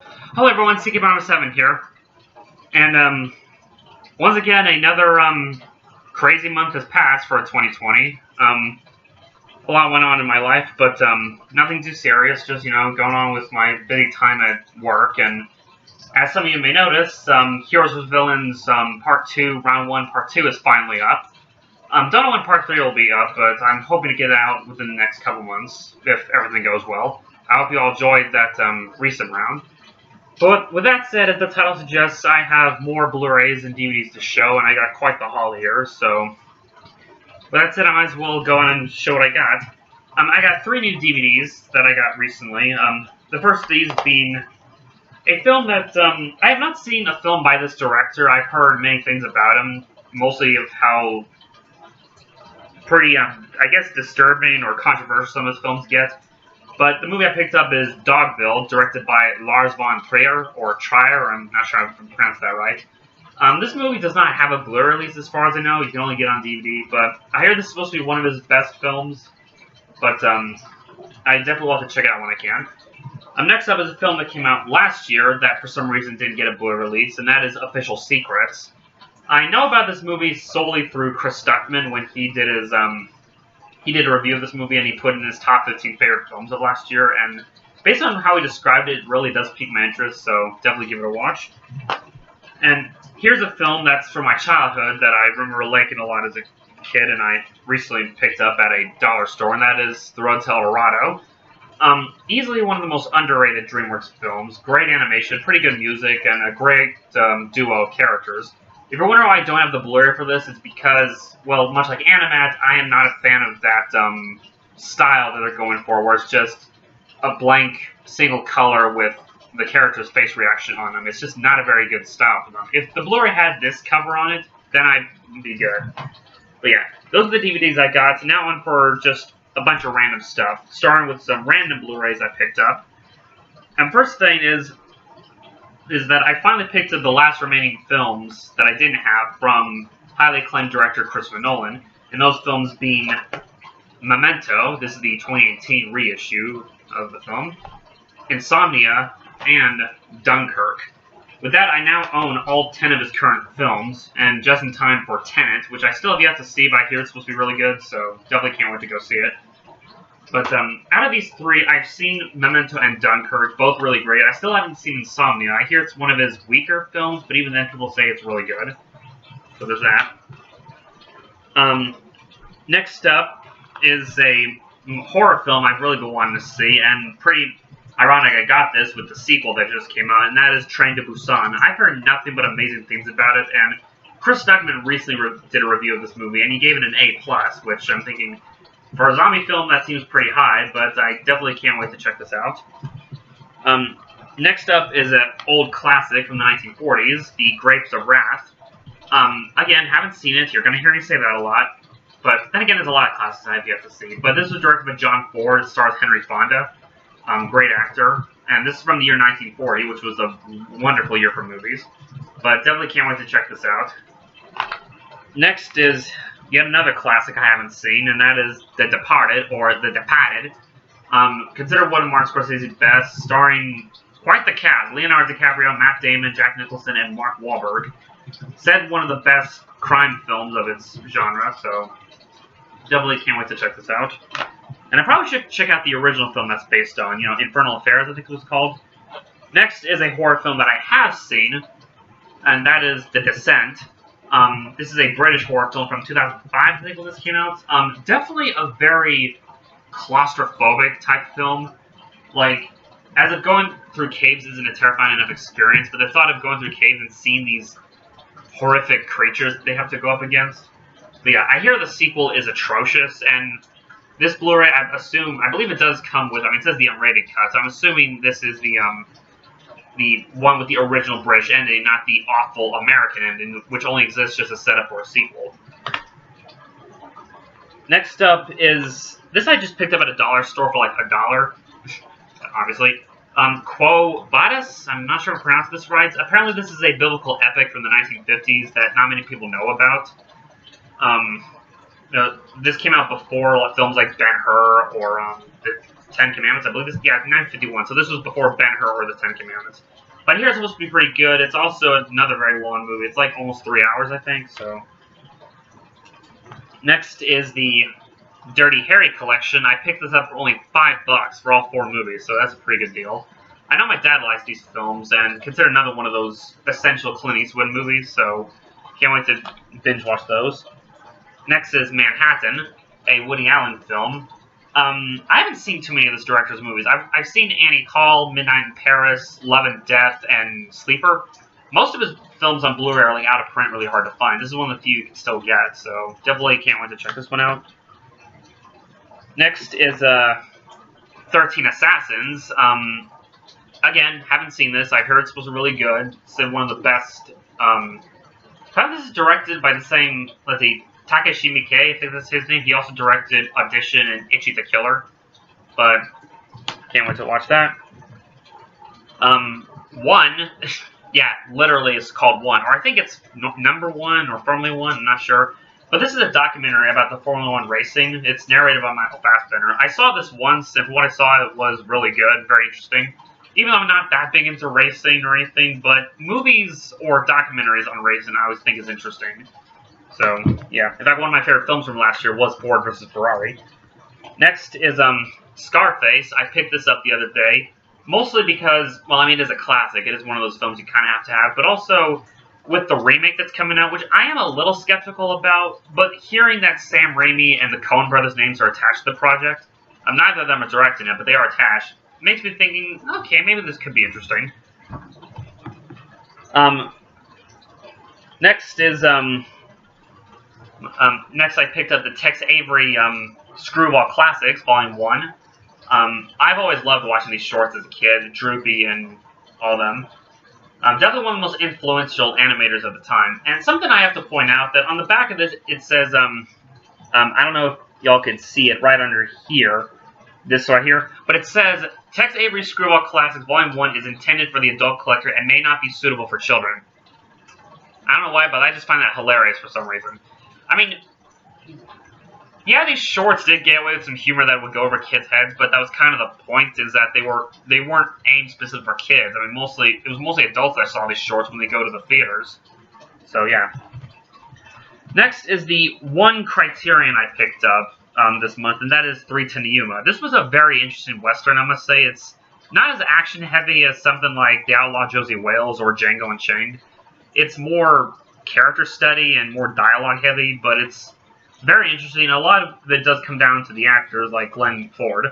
Hello everyone, CKBomber7 here, and once again another crazy month has passed for 2020. A lot went on in my life, but nothing too serious. Just going on with my busy time at work. And as some of you may notice, Heroes vs Villains Part 2, Round 1, Part 2 is finally up. Don't know when Part 3 will be up, but I'm hoping to get it out within the next couple months if everything goes well. I hope you all enjoyed that recent round. But with that said, as the title suggests, I have more Blu-rays and DVDs to show, and I got quite the haul here, so with that said, I might as well go on and show what I got. I got 3 new DVDs that I got recently. The first of these being a film that, I have not seen a film by this director. I've heard many things about him, mostly of how pretty, I guess, disturbing or controversial some of his films get. But the movie I picked up is Dogville, directed by Lars von Trier, or Trier, I'm not sure if I pronounced that right. This movie does not have a Blu-ray release as far as I know, you can only get it on DVD, but I hear this is supposed to be one of his best films, but I definitely will have to check it out when I can. Next up is a film that came out last year that for some reason didn't get a Blu-ray release, and that is Official Secrets. I know about this movie solely through Chris Stuckman when he did his, he did a review of this movie and he put in his top 15 favorite films of last year, and based on how he described it, it really does pique my interest, so definitely give it a watch. And here's a film that's from my childhood that I remember liking a lot as a kid, and I recently picked up at a dollar store, and that is The Road to El Dorado. Easily one of the most underrated DreamWorks films. Great animation, pretty good music, and a great duo of characters. If you're wondering why I don't have the Blu-ray for this, it's because, well, much like Animat, I am not a fan of that style that they're going for, where it's just a blank single color with the character's face reaction on them. It's just not a very good style for them. If the Blu-ray had this cover on it, then I'd be good. But yeah, those are the DVDs I got. Now on for just a bunch of random stuff, starting with some random Blu-rays I picked up. And first thing is that I finally picked up the last remaining films that I didn't have from highly acclaimed director Christopher Nolan, and those films being Memento, this is the 2018 reissue of the film, Insomnia, and Dunkirk. With that, I now own all 10 of his current films, and just in time for Tenet, which I still have yet to see, but I hear it's supposed to be really good, so definitely can't wait to go see it. But out of these 3, I've seen Memento and Dunkirk, both really great. I still haven't seen Insomnia. I hear it's one of his weaker films, but even then people say it's really good. So there's that. Next up is a horror film I've really been wanting to see, and pretty ironic I got this with the sequel that just came out, and that is Train to Busan. I've heard nothing but amazing things about it, and Chris Stuckman recently did a review of this movie, and he gave it an A+, which I'm thinking, for a zombie film, that seems pretty high, but I definitely can't wait to check this out. Next up is an old classic from the 1940s, The Grapes of Wrath. Again, haven't seen it. You're going to hear me say that a lot. But then again, there's a lot of classics I have yet to see. But this was directed by John Ford. It stars Henry Fonda. Great actor. And this is from the year 1940, which was a wonderful year for movies. But definitely can't wait to check this out. Next is yet another classic I haven't seen, and that is The Departed, or The Departed. Considered one of Martin Scorsese's best, starring quite the cast. Leonardo DiCaprio, Matt Damon, Jack Nicholson, and Mark Wahlberg. Said one of the best crime films of its genre, so definitely can't wait to check this out. And I probably should check out the original film that's based on, Infernal Affairs, I think it was called. Next is a horror film that I have seen, and that is The Descent. This is a British horror film from 2005, I think, when this came out. Definitely a very claustrophobic type film. Like, as if going through caves isn't a terrifying enough experience, but the thought of going through caves and seeing these horrific creatures that they have to go up against. But yeah, I hear the sequel is atrocious, and this Blu-ray, I believe it does come with, it says the unrated cut, so I'm assuming this is the one with the original British ending, not the awful American ending, which only exists just as setup for a sequel. Next up is, this I just picked up at a dollar store for like $1, obviously. Quo Vadis, I'm not sure if I pronounced this right. Apparently this is a biblical epic from the 1950s that not many people know about. this came out before films like Ben-Hur or the Ten Commandments. I believe this, yeah, 1951. So this was before Ben-Hur or the Ten Commandments. But here it's supposed to be pretty good. It's also another very long movie. It's like almost 3 hours, I think. So next is the Dirty Harry collection. I picked this up for only $5 for all 4 movies, so that's a pretty good deal. I know my dad likes these films, and consider another one of those essential Clint Eastwood movies, so can't wait to binge watch those. Next is Manhattan, a Woody Allen film. I haven't seen too many of this director's movies. I've seen Annie Hall, Midnight in Paris, Love and Death, and Sleeper. Most of his films on Blu-ray are like out of print, really hard to find. This is one of the few you can still get, so definitely can't wait to check this one out. Next is 13 Assassins. Again, haven't seen this. I've heard it's supposed to be really good. It's one of the best. I think this is directed by the same, let's see, Takashi Miike, I think that's his name. He also directed Audition and Ichi the Killer. But can't wait to watch that. One, yeah, literally it's called One. Or I think it's Number One or Formula One, I'm not sure. But this is a documentary about the Formula One racing. It's narrated by Michael Fassbender. I saw this once, and from what I saw, it was really good, very interesting. Even though I'm not that big into racing or anything, but movies or documentaries on racing I always think is interesting. So, yeah. In fact, one of my favorite films from last year was Ford versus Ferrari. Next is Scarface. I picked this up the other day, mostly because, well, I mean, it is a classic. It is one of those films you kind of have to have, but also with the remake that's coming out, which I am a little skeptical about, but hearing that Sam Raimi and the Coen brothers' names are attached to the project, neither of them are directing it, but they are attached, makes me thinking, okay, maybe this could be interesting. Next is, next I picked up the Tex Avery Screwwall Classics, Volume 1. I've always loved watching these shorts as a kid, Droopy and all them. Definitely one of the most influential animators of the time. And something I have to point out, that on the back of this, it says, I don't know if y'all can see it right under here, this right here, but it says, Tex Avery Screwwall Classics Volume 1 is intended for the adult collector and may not be suitable for children. I don't know why, but I just find that hilarious for some reason. I mean, yeah, these shorts did get away with some humor that would go over kids' heads, but that was kind of the point, is that they weren't aimed specific for kids. I mean, it was mostly adults that saw these shorts when they go to the theaters. So, yeah. Next is the one Criterion I picked up this month, and that is 3 to Yuma. This was a very interesting Western, I must say. It's not as action-heavy as something like The Outlaw Josie Wales or Django Unchained. It's more character study and more dialogue-heavy, but it's very interesting. A lot of it does come down to the actors, like Glenn Ford,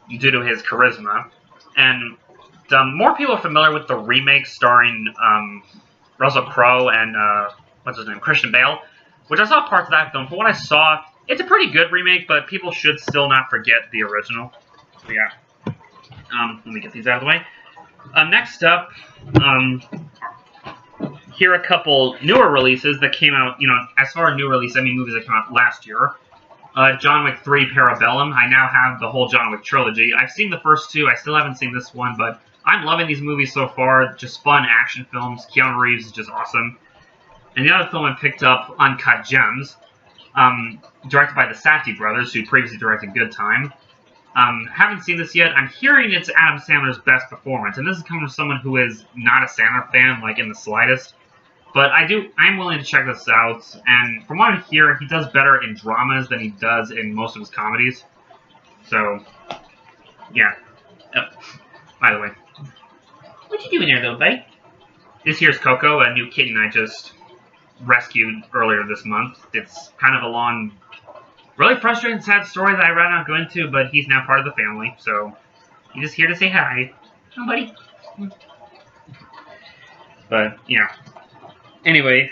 due to his charisma. And more people are familiar with the remake starring Russell Crowe and, what's his name, Christian Bale, which I saw parts of that film. From what I saw, it's a pretty good remake, but people should still not forget the original. So, yeah. Let me get these out of the way. Next up, here are a couple newer releases that came out, as far as new releases, I mean movies that came out last year. John Wick 3 Parabellum. I now have the whole John Wick trilogy. I've seen the first 2. I still haven't seen this one, but I'm loving these movies so far. Just fun action films. Keanu Reeves is just awesome. And the other film I picked up, Uncut Gems, directed by the Safdie brothers, who previously directed Good Time. Haven't seen this yet. I'm hearing it's Adam Sandler's best performance, and this is coming from someone who is not a Sandler fan, like in the slightest. But I'm willing to check this out, and from what I hear, he does better in dramas than he does in most of his comedies. So, yeah. By the way, what you doing there, little buddy? This here's Coco, a new kitten I just rescued earlier this month. It's kind of a long, really frustrating, sad story that I'd rather not go into, but he's now part of the family, so he's just here to say hi. Oh, buddy. But, yeah. Anyway,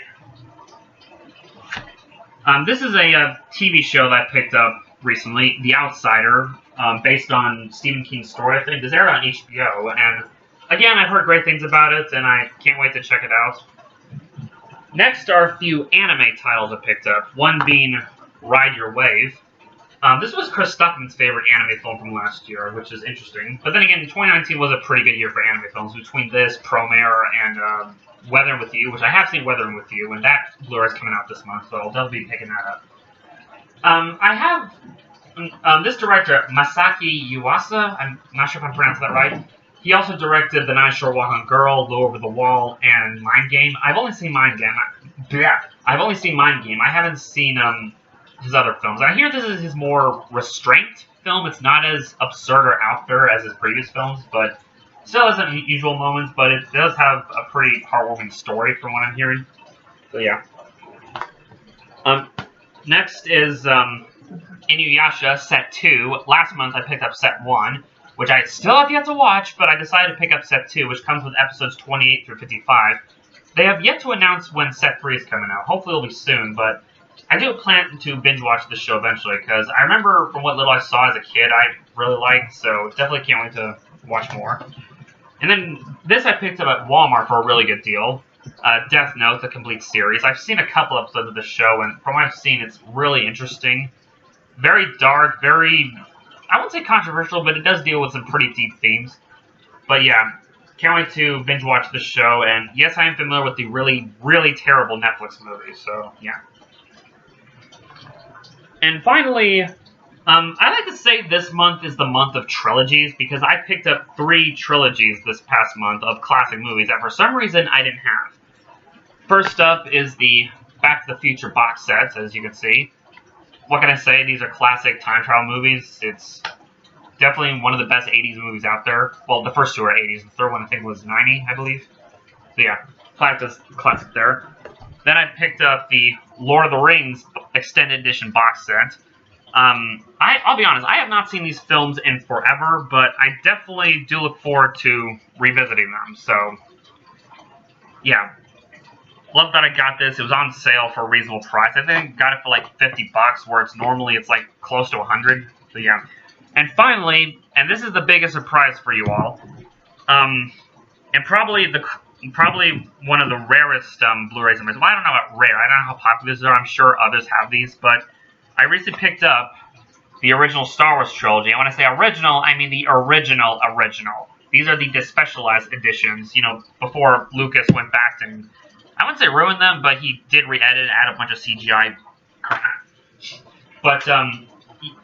this is a TV show that I picked up recently, The Outsider, based on Stephen King's story, I think. It's aired on HBO, and again, I've heard great things about it, and I can't wait to check it out. Next are a few anime titles I picked up, one being Ride Your Wave. This was Chris Stuckman's favorite anime film from last year, which is interesting. But then again, 2019 was a pretty good year for anime films, between this, Promare, and Weathering With You, which I have seen Weathering With You, and that Blu-ray is coming out this month, so I'll definitely be picking that up. I have this director, Masaki Yuasa. I'm not sure if I'm pronouncing that right. He also directed The Night Short Walk on Girl, Low Over the Wall, and Mind Game. I've only seen Mind Game. I've only seen Mind Game. I haven't seen his other films. I hear this is his more restrained film. It's not as absurd or out there as his previous films, but still has unusual moments. But it does have a pretty heartwarming story, from what I'm hearing. So yeah. Next is Inuyasha Set 2. Last month I picked up Set 1, which I still have yet to watch, but I decided to pick up Set 2, which comes with episodes 28 through 55. They have yet to announce when Set 3 is coming out. Hopefully it'll be soon, but I do plan to binge watch the show eventually, because I remember from what little I saw as a kid I really liked, so definitely can't wait to watch more. And then this I picked up at Walmart for a really good deal. Death Note, the complete series. I've seen a couple episodes of the show, and from what I've seen, it's really interesting. Very dark, very, I wouldn't say controversial, but it does deal with some pretty deep themes. But yeah, can't wait to binge watch the show, and yes, I am familiar with the really, really terrible Netflix movie, so yeah. And finally, I like to say this month is the month of trilogies, because I picked up 3 trilogies this past month of classic movies that for some reason I didn't have. First up is the Back to the Future box sets, as you can see. What can I say? These are classic time travel movies. It's definitely one of the best 80s movies out there. Well, the first 2 are 80s. The third one, I think, was 90, I believe. So yeah, classic there. Then I picked up the Lord of the Rings Extended Edition box set. I'll be honest, I have not seen these films in forever, but I definitely do look forward to revisiting them. So, yeah. Love that I got this. It was on sale for a reasonable price. I think I got it for like $50, where it's normally like close to 100. So yeah. And finally, and this is the biggest surprise for you all, and probably one of the rarest Blu-rays. Well, I don't know about rare. I don't know how popular these are. I'm sure others have these, but I recently picked up the original Star Wars trilogy. And when I say original, I mean the original. These are the despecialized editions. You know, before Lucas went back and, I wouldn't say ruin them, but he did re-edit, add a bunch of CGI. But,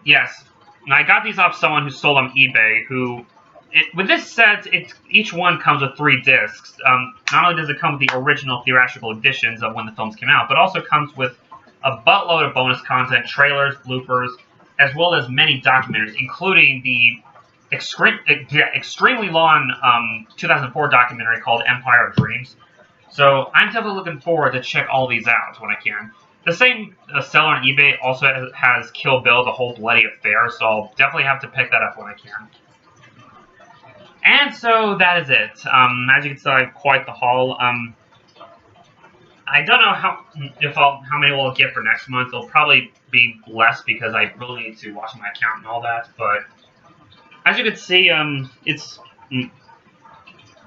yes. And I got these off someone who sold on eBay, with this set, each one comes with 3 discs. Not only does it come with the original theatrical editions of when the films came out, but also comes with a buttload of bonus content, trailers, bloopers, as well as many documentaries, including the extremely long 2004 documentary called Empire of Dreams. So I'm definitely looking forward to check all these out when I can. The same seller on eBay also has Kill Bill, the whole bloody affair, so I'll definitely have to pick that up when I can. And so that is it. As you can see, I have quite the haul. I don't know how many we'll get for next month. It'll probably be less because I really need to watch my account and all that. But as you can see, it's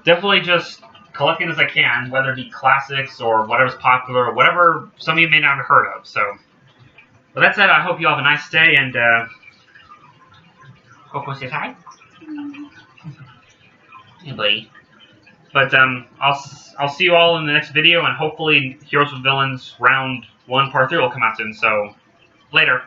definitely just collecting as I can, whether it be classics or whatever's popular or whatever some of you may not have heard of. So, with that said, I hope you all have a nice day, and hope you say hi. Hey, buddy. But I'll see you all in the next video, and hopefully Heroes with Villains Round 1 Part 3 will come out soon. So, later.